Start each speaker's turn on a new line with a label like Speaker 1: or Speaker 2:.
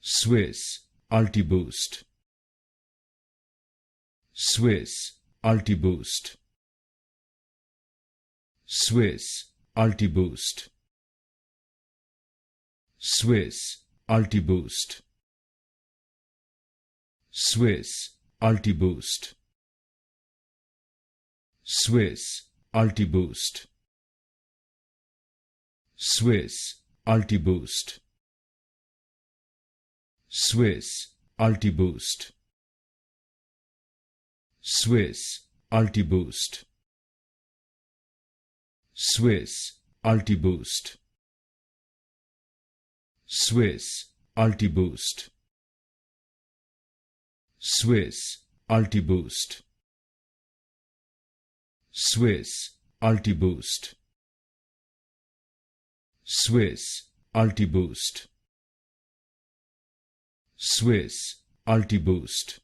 Speaker 1: Swisse Ultiboost. Swisse Ultiboost. Swisse Ultiboost. Swisse Ultiboost. Swisse Ultiboost. Swisse Ultiboost. Swisse Ultiboost. Swisse Ultiboost. Swisse Ultiboost. Swisse Ultiboost. Swisse Ultiboost. Swisse Ultiboost. Swisse Ultiboost. Swisse Ultiboost. Swisse Ultiboost.